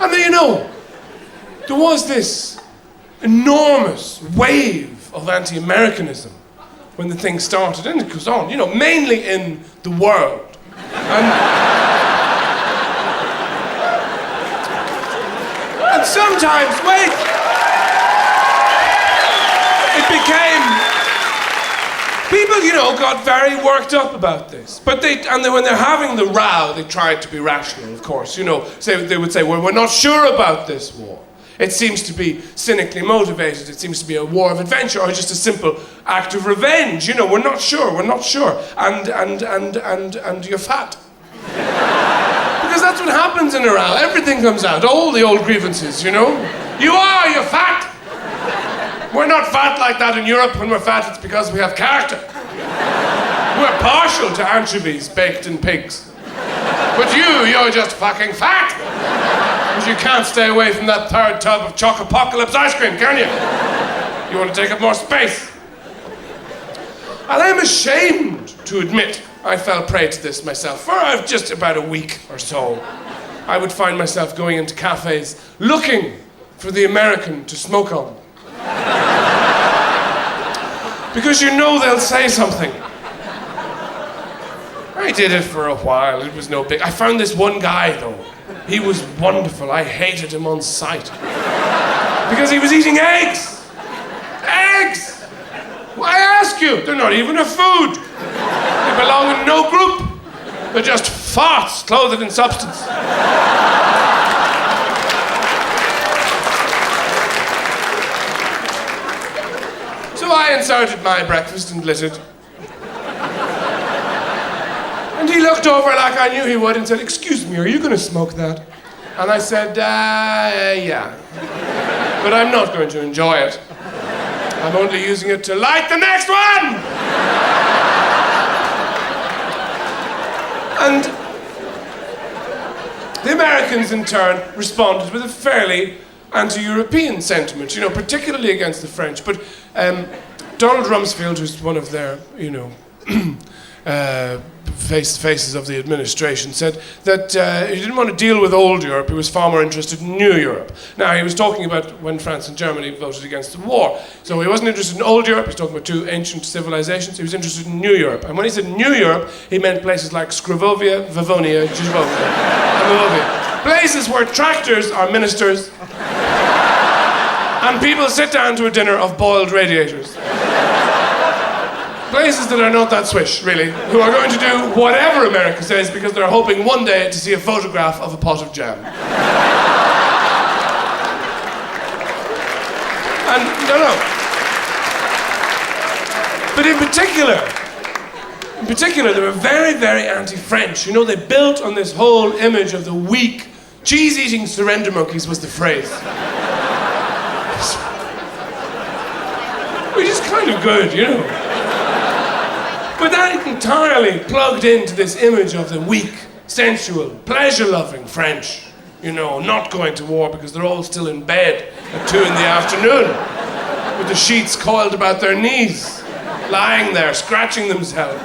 And then, there was this enormous wave of anti-Americanism when the thing started, and it goes on, mainly in the world. And sometimes, it became... People, got very worked up about this. But when they're having the row, they tried to be rational, of course. They would say, well, we're not sure about this war. It seems to be cynically motivated. It seems to be a war of adventure or just a simple act of revenge. We're not sure. And you're fat. Because that's what happens in a row. Everything comes out. All the old grievances, You're fat. We're not fat like that in Europe. When we're fat, it's because we have character. We're partial to anchovies baked in pigs. But you're just fucking fat. Because you can't stay away from that third tub of Chocopocalypse ice cream, can you? You want to take up more space. And I'm ashamed to admit I fell prey to this myself. For just about a week or so, I would find myself going into cafes looking for the American to smoke on. Because they'll say something. I did it for a while, it was no big... I found this one guy, though. He was wonderful, I hated him on sight. Because he was eating eggs! Eggs! Well, I ask you, they're not even a food. They belong in no group. They're just farts clothed in substance. So I inserted my breakfast and lit it. And he looked over like I knew he would and said, "Excuse me, are you going to smoke that?" And I said, yeah. But I'm not going to enjoy it. I'm only using it to light the next one! And the Americans, in turn, responded with a fairly anti-European sentiment, particularly against the French. But Donald Rumsfeld, who's one of their, faces of the administration, said that he didn't want to deal with old Europe, he was far more interested in new Europe. Now, he was talking about when France and Germany voted against the war. So he wasn't interested in old Europe, he was talking about two ancient civilizations, he was interested in new Europe. And when he said new Europe, he meant places like Scrovovia, Vavonia, Jizvovia, and Vovia. Places where tractors are ministers and people sit down to a dinner of boiled radiators. Places that are not that swish, really, who are going to do whatever America says because they're hoping one day to see a photograph of a pot of jam. And, no. But in particular, they were very, very anti-French. They built on this whole image of the weak, cheese-eating surrender monkeys was the phrase. Which is kind of good, But that entirely plugged into this image of the weak, sensual, pleasure-loving French. Not going to war because they're all still in bed at 2 PM with the sheets coiled about their knees, lying there, scratching themselves,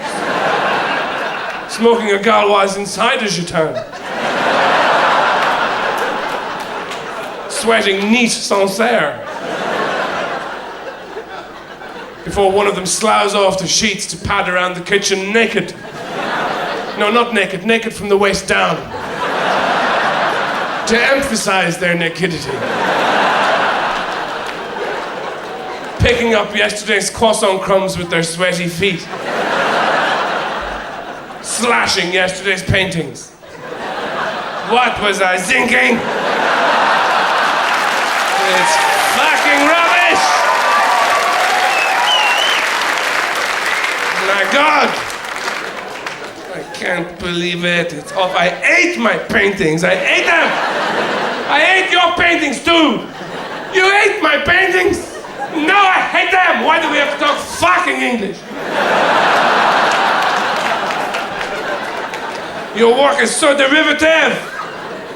smoking a Gauloise inside a jeton, sweating neat Sancerre. Before one of them sloughs off the sheets to pad around the kitchen naked. No, not naked, naked from the waist down. To emphasize their nakedity. Picking up yesterday's croissant crumbs with their sweaty feet. Slashing yesterday's paintings. What was I thinking? It's fucking rubbish! My God! I can't believe it. It's off. I ate my paintings. I ate them! I ate your paintings too! You ate my paintings? No, I hate them! Why do we have to talk fucking English? Your work is so derivative!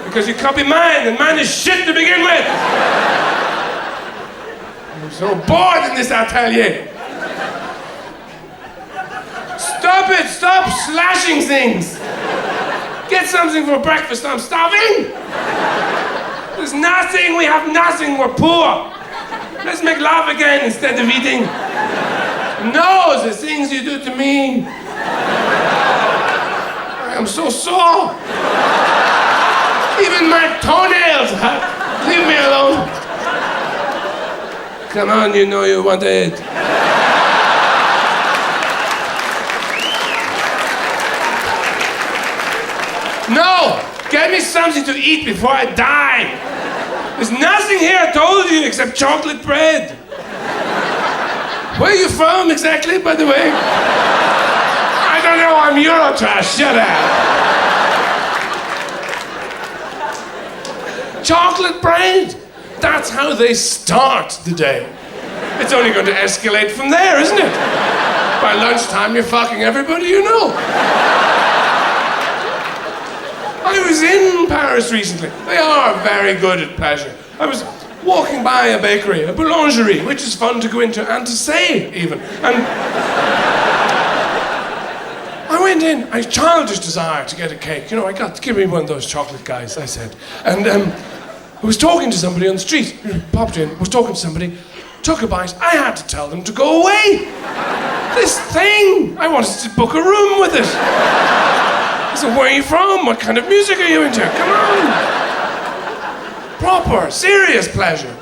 Because you copy mine, and mine is shit to begin with! I'm so bored in this atelier! Stop it! Stop slashing things! Get something for breakfast, I'm starving! nothing, we have nothing, we're poor. Let's make love again instead of eating. No, the things you do to me. I am so sore. Even my toenails hurt. Leave me alone. Come on, you know you want it. No! Get me something to eat before I die. There's nothing here, I told you, except chocolate bread. Where are you from exactly, by the way? I don't know, I'm Eurotrash, shut up. Chocolate bread. That's how they start the day. It's only going to escalate from there, isn't it? By lunchtime, you're fucking everybody you know. I was in Paris recently. They are very good at pleasure. I was walking by a bakery, a boulangerie, which is fun to go into and to say, even. And I went in, I had childish desire to get a cake. You know, give me one of those chocolate guys, I said. And I was talking to somebody on the street, popped in, was talking to somebody, took a bite. I had to tell them to go away. This thing, I wanted to book a room with it. I said, where are you from? What kind of music are you into? Come on. Proper, serious pleasure.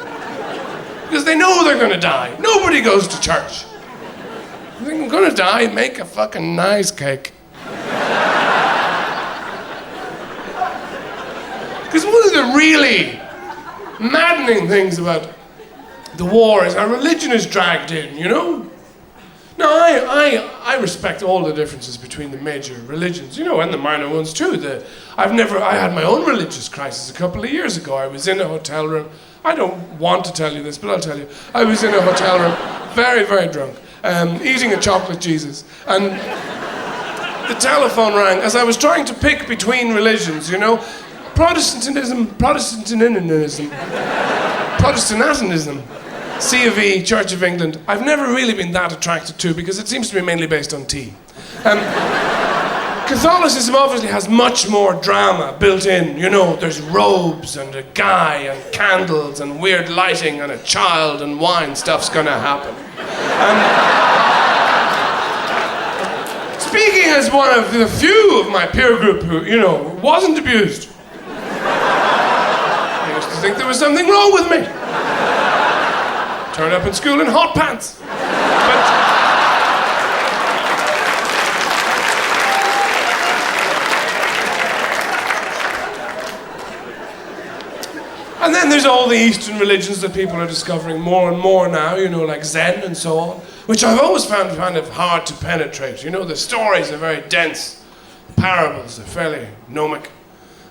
Because they know they're going to die. Nobody goes to church. You think I'm going to die? Make a fucking nice cake. Because one of the really maddening things about the war is our religion is dragged in, you know? Now, I respect all the differences between the major religions, you know, and the minor ones too. I had my own religious crisis a couple of years ago. I was in a hotel room. I don't want to tell you this, but I'll tell you. I was in a hotel room, very, very drunk, eating a chocolate Jesus. And the telephone rang as I was trying to pick between religions, you know. Protestantism, C of E, Church of England, I've never really been that attracted to because it seems to be mainly based on tea. Catholicism obviously has much more drama built in. You know, there's robes and a guy and candles and weird lighting and a child and wine. Stuff's gonna happen. Speaking as one of the few of my peer group who, you know, wasn't abused, I used to think there was something wrong with me. Turn up in school in hot pants. And then there's all the Eastern religions that people are discovering more and more now, you know, like Zen and so on, which I've always found kind of hard to penetrate. You know, the stories are very dense. The parables are fairly gnomic.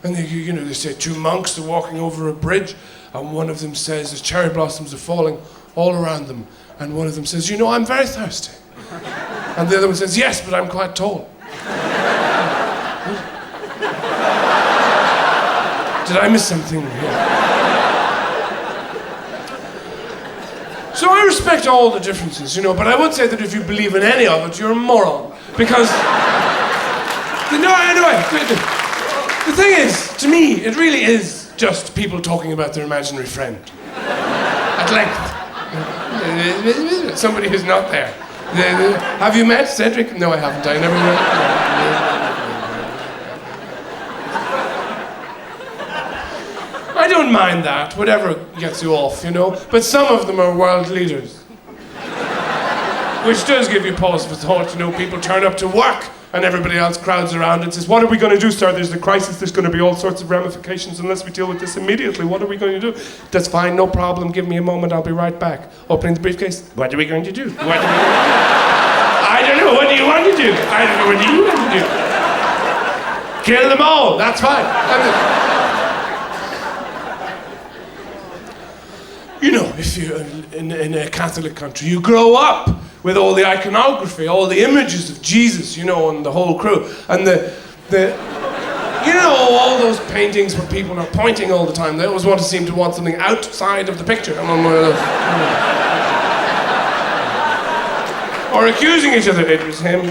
And they say two monks are walking over a bridge, and one of them says, as cherry blossoms are falling all around them, and one of them says, you know, I'm very thirsty. And the other one says, yes, but I'm quite tall. Did I miss something here? So I respect all the differences, you know, but I would say that if you believe in any of it, you're a moron. Because, the thing is, to me, it really is just people talking about their imaginary friend. At length. Somebody who's not there. Have you met Cedric? No, I haven't. I never met. I don't mind that, whatever gets you off, you know. But some of them are world leaders. Which does give you pause for thought, you know. People turn up to work and everybody else crowds around and says, what are we going to do, sir? There's a crisis, there's going to be all sorts of ramifications unless we deal with this immediately. What are we going to do? That's fine, no problem, give me a moment, I'll be right back. Opening the briefcase, what are we going to do? I don't know, what do you want to do? I don't know, what do you want to do? Kill them all, that's fine. You know, if you're in a Catholic country, you grow up with all the iconography, all the images of Jesus, you know, and the whole crew. And you know, all those paintings where people are pointing all the time. They always seem to want something outside of the picture. Or accusing each other. It was him.